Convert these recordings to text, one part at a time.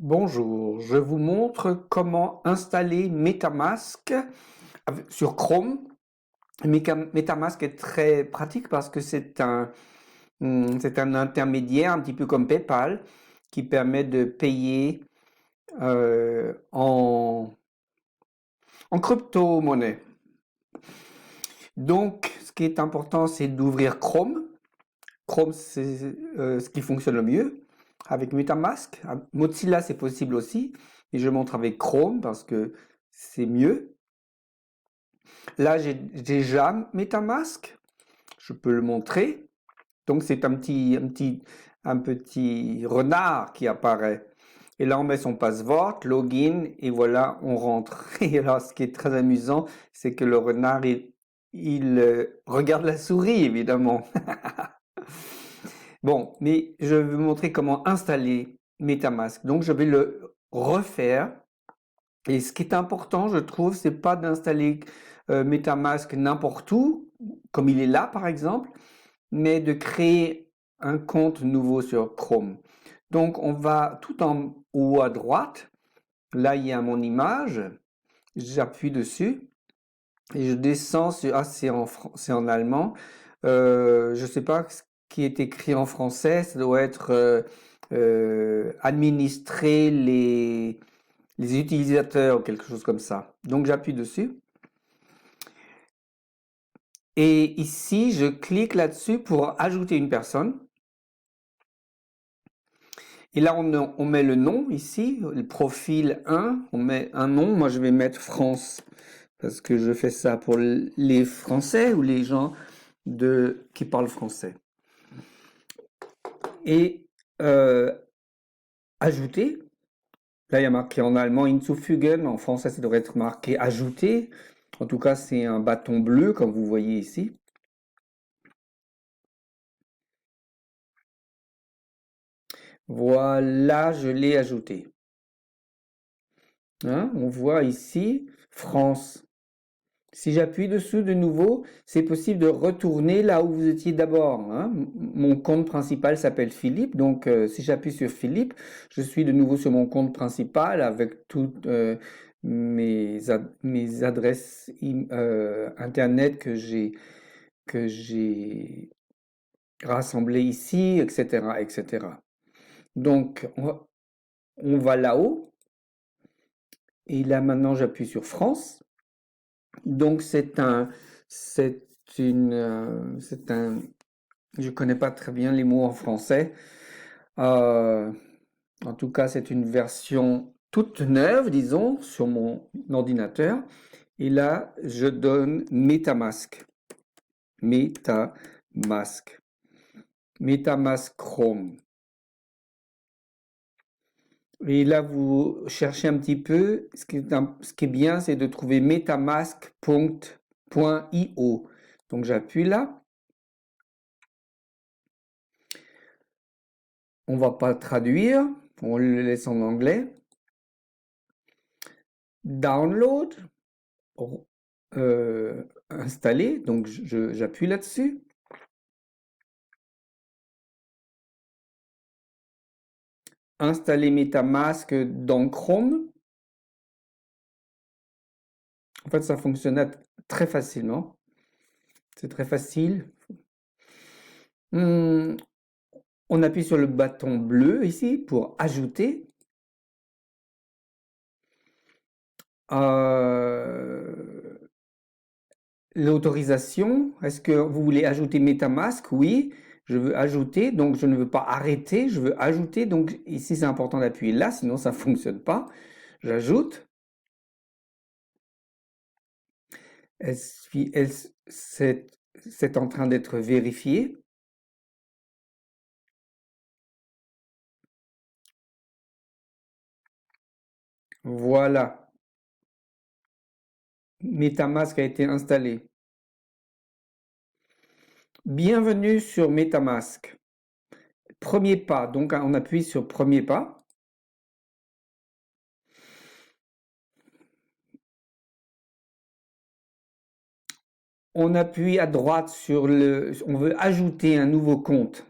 Bonjour, je vous montre comment installer MetaMask sur Chrome. MetaMask est très pratique parce que c'est un intermédiaire, un petit peu comme PayPal, qui permet de payer en crypto-monnaie. Donc, ce qui est important, c'est d'ouvrir Chrome. Chrome, c'est ce qui fonctionne le mieux avec MetaMask. Mozilla, c'est possible aussi, mais je montre avec Chrome parce que c'est mieux. Là, j'ai déjà MetaMask. Je peux le montrer. Donc, c'est un petit renard qui apparaît. Et là, on met son password, login, et voilà, on rentre. Et alors, ce qui est très amusant, c'est que le renard, il regarde la souris, évidemment. Bon, mais je vais vous montrer comment installer MetaMask. Donc, je vais le refaire. Et ce qui est important, je trouve, c'est pas d'installer MetaMask n'importe où, comme il est là, par exemple, mais de créer un compte nouveau sur Chrome. Donc, on va tout en haut à droite. Là, il y a mon image. J'appuie dessus et je descends sur... Ah, c'est en allemand. Je sais pas ce qui est écrit en français. Ça doit être administrer les utilisateurs ou quelque chose comme ça. Donc, j'appuie dessus. Et ici, je clique là-dessus pour ajouter une personne. Et là, on met le nom ici, le profil 1, on met un nom. Moi, je vais mettre France parce que je fais ça pour les Français ou les gens qui parlent français. Et ajouter. Là, il y a marqué en allemand hinzufügen. En français, ça devrait être marqué ajouter. En tout cas, c'est un bâton bleu, comme vous voyez ici. Voilà, je l'ai ajouté. Hein, on voit ici France. Si j'appuie dessus de nouveau, c'est possible de retourner là où vous étiez d'abord. Hein. Mon compte principal s'appelle Philippe, donc si j'appuie sur Philippe, je suis de nouveau sur mon compte principal avec toutes mes adresses internet que j'ai rassemblées ici, etc., etc. Donc on va là-haut et là maintenant j'appuie sur France. Donc c'est je connais pas très bien les mots en français. Euh, En tout cas, c'est une version toute neuve, disons, sur mon ordinateur. Et là, je donne MetaMask. MetaMask. MetaMask Chrome. Et là, vous cherchez un petit peu. Ce qui est bien, c'est de trouver metamask.io. Donc, j'appuie là. On va pas traduire, on le laisse en anglais. Download, installer, donc j'appuie là-dessus. Installer MetaMask dans Chrome. En fait, ça fonctionne très facilement. C'est très facile. On appuie sur le bâton bleu ici pour ajouter. L'autorisation, est-ce que vous voulez ajouter MetaMask? Oui, je veux ajouter, donc je ne veux pas arrêter, je veux ajouter. Donc ici, c'est important d'appuyer là, sinon ça ne fonctionne pas. J'ajoute. C'est en train d'être vérifié. Voilà. MetaMask a été installé. Bienvenue sur MetaMask. Premier pas, donc on appuie sur premier pas. On appuie à droite sur on veut ajouter un nouveau compte.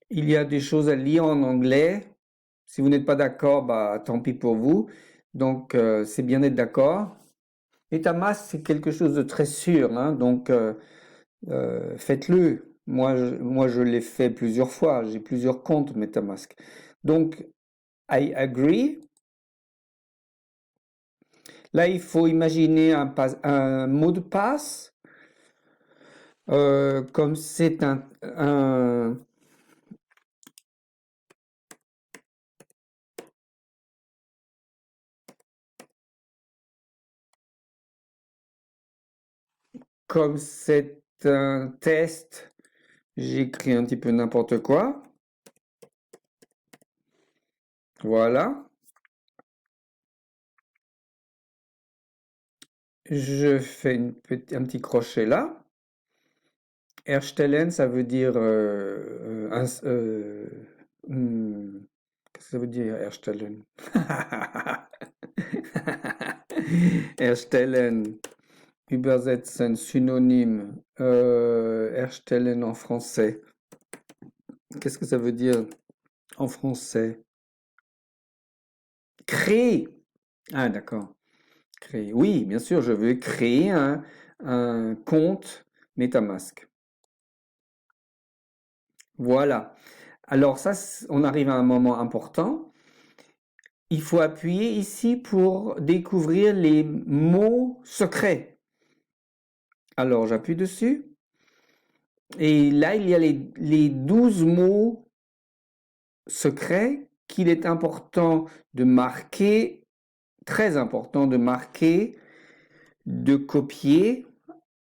Il y a des choses à lire en anglais. Si vous n'êtes pas d'accord, bah, tant pis pour vous. Donc, c'est bien d'être d'accord. MetaMask, c'est quelque chose de très sûr, hein, donc faites-le. Moi, je l'ai fait plusieurs fois. J'ai plusieurs comptes MetaMask. Donc, I agree. Là, il faut imaginer un mot de passe. Comme c'est comme c'est un test, j'écris un petit peu n'importe quoi. Voilà. Je fais un petit crochet là. Erstellen, ça veut dire qu'est-ce que ça veut dire Erstellen? Erstellen, übersetzen, synonyme. Erstellen en français. Qu'est-ce que ça veut dire en français? Créer. Ah, d'accord. Créer. Oui, bien sûr, je veux créer un compte MetaMask. Voilà. Alors ça, on arrive à un moment important. Il faut appuyer ici pour découvrir les mots secrets. Alors j'appuie dessus. Et là, il y a les 12 mots secrets qu'il est important de marquer, très important de marquer, de copier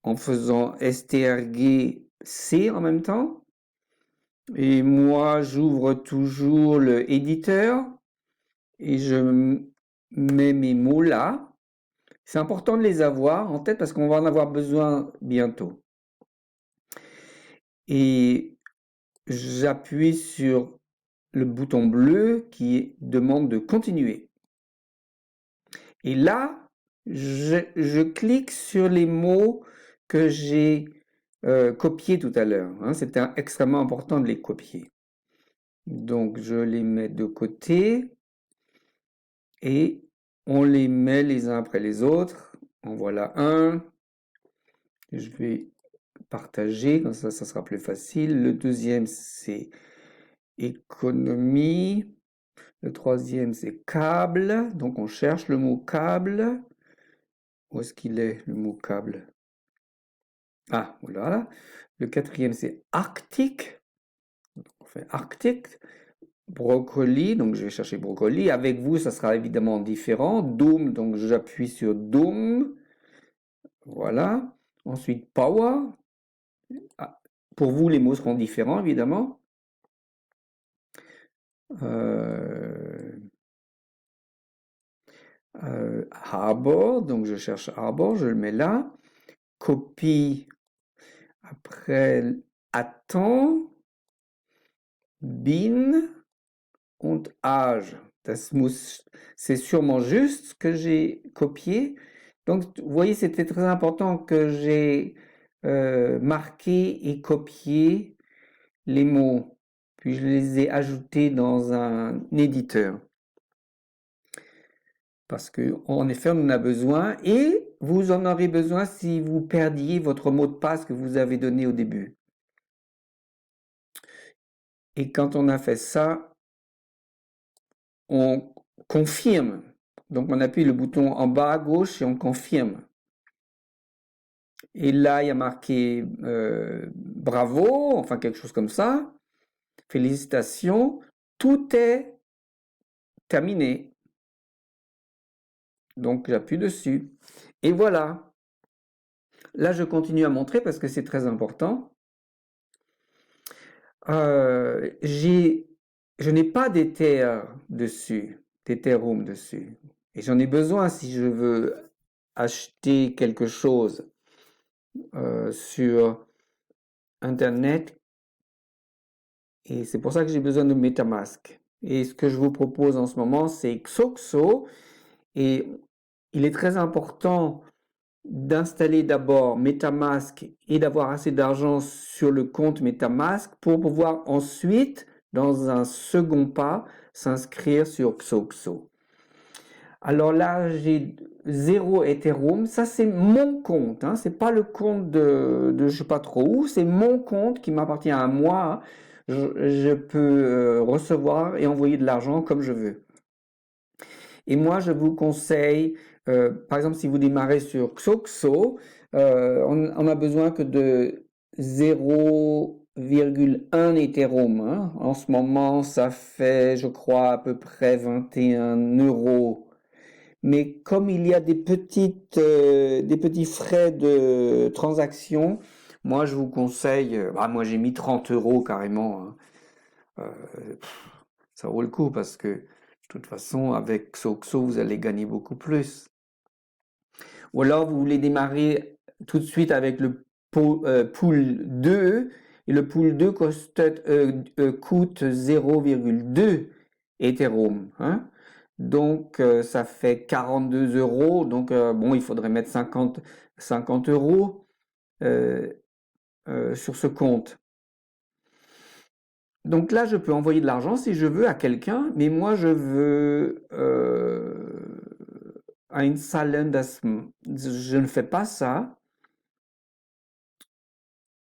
en faisant strg-c en même temps. Et moi, j'ouvre toujours le éditeur et je mets mes mots là. C'est important de les avoir en tête parce qu'on va en avoir besoin bientôt. Et j'appuie sur le bouton bleu qui demande de continuer. Et là, je clique sur les mots que j'ai copiés tout à l'heure. Hein. C'était extrêmement important de les copier. Donc, je les mets de côté et on les met les uns après les autres. En voilà un. Je vais partager, comme ça sera plus facile. Le deuxième, c'est économie. Le troisième, c'est câble. Donc, on cherche le mot câble. Où est-ce qu'il est, le mot câble? Ah, voilà. Le quatrième, c'est arctique. On fait arctique. Brocoli, donc je vais chercher brocoli. Avec vous, ça sera évidemment différent. Doom, donc j'appuie sur Doom. Voilà. Ensuite, power. Ah, pour vous, les mots seront différents, évidemment. Harbor, donc je cherche Harbor, je le mets là. Copie. Après, attends. Bin und âge. C'est sûrement juste ce que j'ai copié. Donc, vous voyez, c'était très important que j'ai marqué et copié les mots. Puis je les ai ajoutés dans un éditeur. Parce qu'en effet, on en a besoin et vous en aurez besoin si vous perdiez votre mot de passe que vous avez donné au début. Et quand on a fait ça, on confirme. Donc on appuie le bouton en bas à gauche et on confirme. Et là, il y a marqué bravo, enfin quelque chose comme ça. Félicitations, tout est terminé. Donc j'appuie dessus. Et voilà. Là, je continue à montrer parce que c'est très important. Je n'ai pas d'Ether dessus, d'Ethereum dessus. Et j'en ai besoin si je veux acheter quelque chose sur Internet. Et c'est pour ça que j'ai besoin de MetaMask. Et ce que je vous propose en ce moment, c'est Xoxo. Et il est très important d'installer d'abord MetaMask et d'avoir assez d'argent sur le compte MetaMask pour pouvoir ensuite, dans un second pas, s'inscrire sur XOXO. Alors là, j'ai 0 Ethereum. Ça, c'est mon compte, hein. C'est pas le compte de je sais pas trop où. C'est mon compte qui m'appartient à moi. Je peux recevoir et envoyer de l'argent comme je veux. Et moi, je vous conseille, par exemple, si vous démarrez sur XOXO, on a besoin que de 0,1 Ethereum, hein. En ce moment, ça fait, je crois, à peu près 21 euros. Mais comme il y a des petits frais de transaction, moi je vous conseille, moi j'ai mis 30 euros carrément, hein. Ça vaut le coup parce que de toute façon avec XOXO vous allez gagner beaucoup plus. Ou alors vous voulez démarrer tout de suite avec le pool 2 et le pool 2 coûte 0,2 Ethereum, hein. Donc ça fait 42 euros. Donc bon, il faudrait mettre 50 euros sur ce compte. Donc là, je peux envoyer de l'argent si je veux à quelqu'un, mais moi je veux einzahlen, je ne fais pas ça.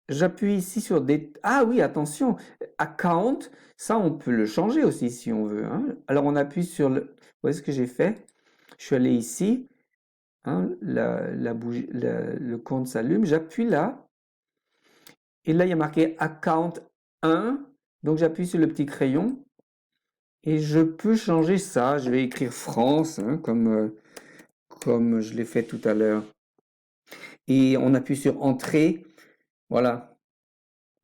J'appuie ici sur des... Ah oui, attention, account, ça on peut le changer aussi si on veut, hein. Alors on appuie sur le... Où est-ce que j'ai fait? Je suis allé ici, hein, le compte s'allume, j'appuie là, et là il y a marqué account 1, donc j'appuie sur le petit crayon, et je peux changer ça. Je vais écrire France, hein, comme je l'ai fait tout à l'heure. Et on appuie sur entrée, voilà.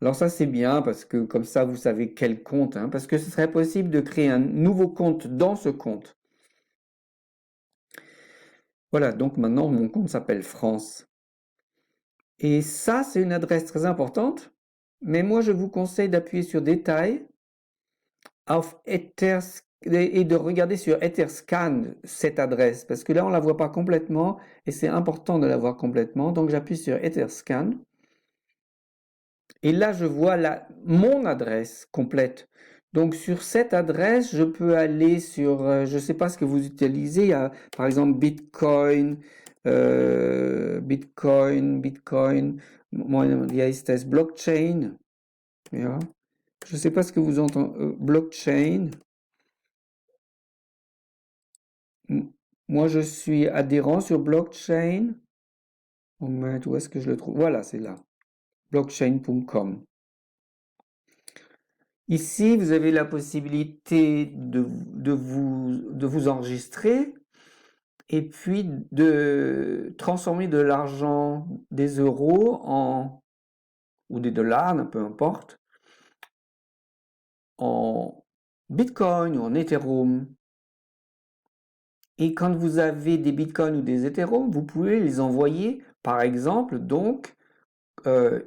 Alors ça c'est bien parce que comme ça vous savez quel compte, hein, parce que ce serait possible de créer un nouveau compte dans ce compte. Voilà, donc maintenant mon compte s'appelle France. Et ça c'est une adresse très importante, mais moi je vous conseille d'appuyer sur Détail et de regarder sur Etherscan cette adresse, parce que là on la voit pas complètement et c'est important de la voir complètement. Donc j'appuie sur Etherscan. Et là, je vois mon adresse complète. Donc, sur cette adresse, je peux aller sur, je ne sais pas ce que vous utilisez, il y a, par exemple, Bitcoin, il y a blockchain. Ja. Je ne sais pas ce que vous entendez, blockchain. Moi, je suis adhérent sur blockchain. Où est-ce que je le trouve? Voilà, c'est là. Blockchain.com. Ici, vous avez la possibilité de vous enregistrer et puis de transformer de l'argent, des euros ou des dollars, peu importe, en Bitcoin ou en Ethereum. Et quand vous avez des Bitcoins ou des Ethereum, vous pouvez les envoyer, par exemple, donc,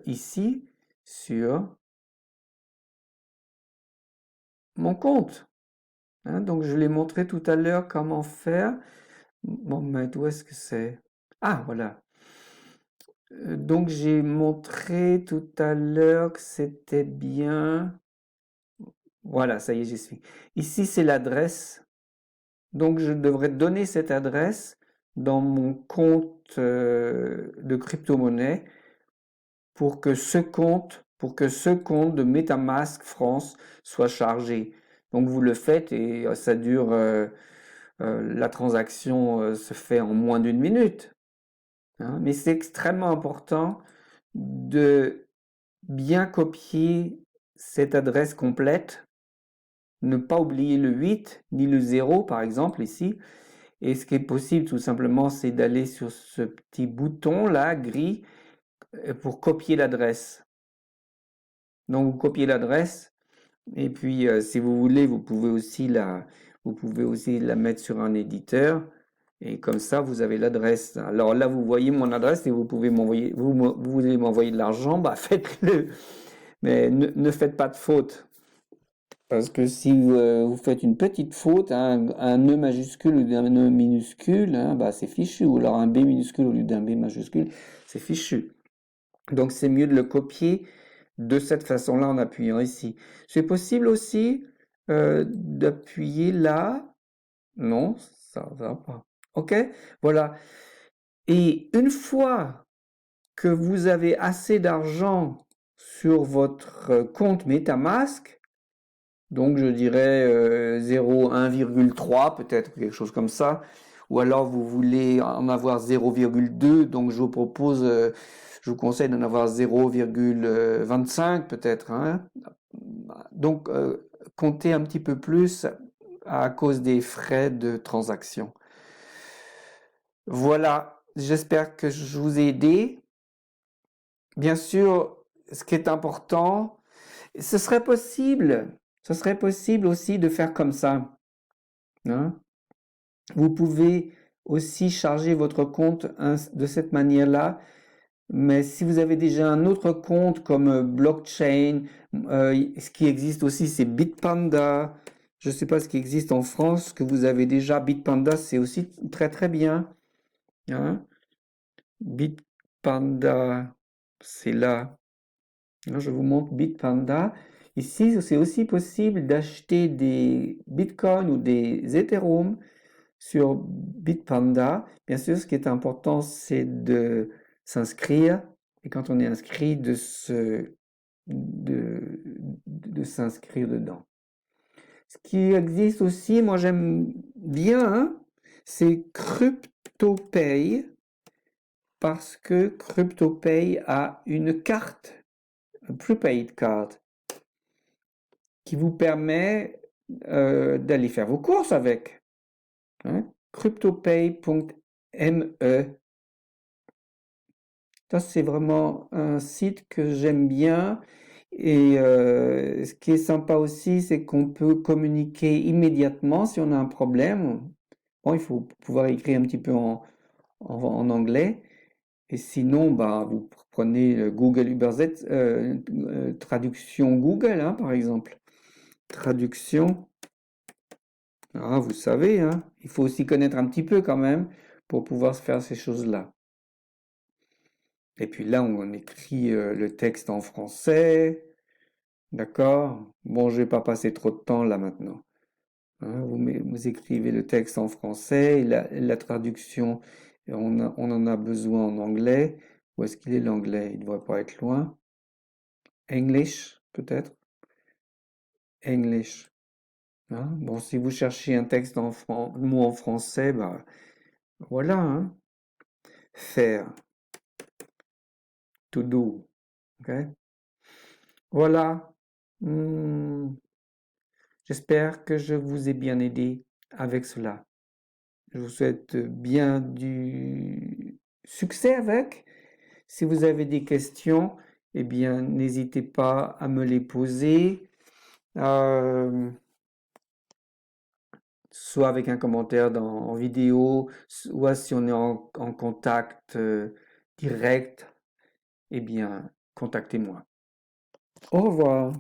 ici, sur mon compte, hein. Donc, je l'ai montré tout à l'heure comment faire. Bon, mais où est-ce que c'est? Ah, voilà. Donc, j'ai montré tout à l'heure que c'était bien. Voilà, ça y est, j'y suis. Ici, c'est l'adresse. Donc, je devrais donner cette adresse dans mon compte de crypto-monnaie pour que ce compte de MetaMask France soit chargé. Donc, vous le faites et ça dure... la transaction se fait en moins d'une minute, hein. Mais c'est extrêmement important de bien copier cette adresse complète, ne pas oublier le 8 ni le 0 par exemple ici. Et ce qui est possible tout simplement, c'est d'aller sur ce petit bouton là, gris, pour copier l'adresse. Donc vous copiez l'adresse et puis si vous voulez, vous pouvez aussi la mettre sur un éditeur. Et comme ça, vous avez l'adresse. Alors là, vous voyez mon adresse et vous pouvez m'envoyer, vous voulez m'envoyer de l'argent, bah faites-le. Mais ne faites pas de faute. Parce que si vous faites une petite faute, hein, un E majuscule au lieu d'un E minuscule, hein, bah, c'est fichu. Ou alors un B minuscule au lieu d'un B majuscule, c'est fichu. Donc c'est mieux de le copier de cette façon-là en appuyant ici. C'est possible aussi d'appuyer là. Non, ça va pas. OK? Voilà. Et une fois que vous avez assez d'argent sur votre compte MetaMask, donc je dirais 0, 1,3 peut-être, quelque chose comme ça, ou alors vous voulez en avoir 0,2, donc je vous propose, je vous conseille d'en avoir 0,25 peut-être, hein. Donc comptez un petit peu plus à cause des frais de transaction. Voilà, j'espère que je vous ai aidé. Bien sûr, ce qui est important, ce serait possible aussi de faire comme ça, hein. Vous pouvez aussi charger votre compte de cette manière-là, mais si vous avez déjà un autre compte comme Blockchain, ce qui existe aussi, c'est Bitpanda. Je ne sais pas ce qui existe en France, que vous avez déjà. Bitpanda, c'est aussi très très bien, hein. Bitpanda, c'est là. Hein, je vous montre Bitpanda. Ici, c'est aussi possible d'acheter des Bitcoins ou des Ethereum sur Bitpanda. Bien sûr, ce qui est important, c'est de s'inscrire. Et quand on est inscrit, de s'inscrire dedans. Ce qui existe aussi, moi j'aime bien, hein, c'est CryptoPay, parce que CryptoPay a une carte, un prepaid card, qui vous permet d'aller faire vos courses avec, hein. CryptoPay.me. Ça, c'est vraiment un site que j'aime bien. Et ce qui est sympa aussi, c'est qu'on peut communiquer immédiatement si on a un problème. Bon, il faut pouvoir écrire un petit peu en anglais. Et sinon, bah, vous prenez Google Uberz, traduction Google, hein, par exemple. Traduction. Ah, vous savez, hein, il faut aussi connaître un petit peu quand même pour pouvoir faire ces choses-là. Et puis là, on écrit le texte en français. D'accord? Bon, je vais pas passer trop de temps là maintenant, hein. Vous écrivez le texte en français et la traduction, on en a besoin en anglais. Où est-ce qu'il est l'anglais? Il ne devrait pas être loin. English, peut-être? English, hein. Bon, si vous cherchez un texte mot en français, bah voilà, hein. Faire, to do, ok? Voilà. Hmm, j'espère que je vous ai bien aidé avec cela. Je vous souhaite bien du succès avec. Si vous avez des questions, eh bien, n'hésitez pas à me les poser, soit avec un commentaire en vidéo, soit si on est en contact direct, eh bien, contactez-moi. Au revoir.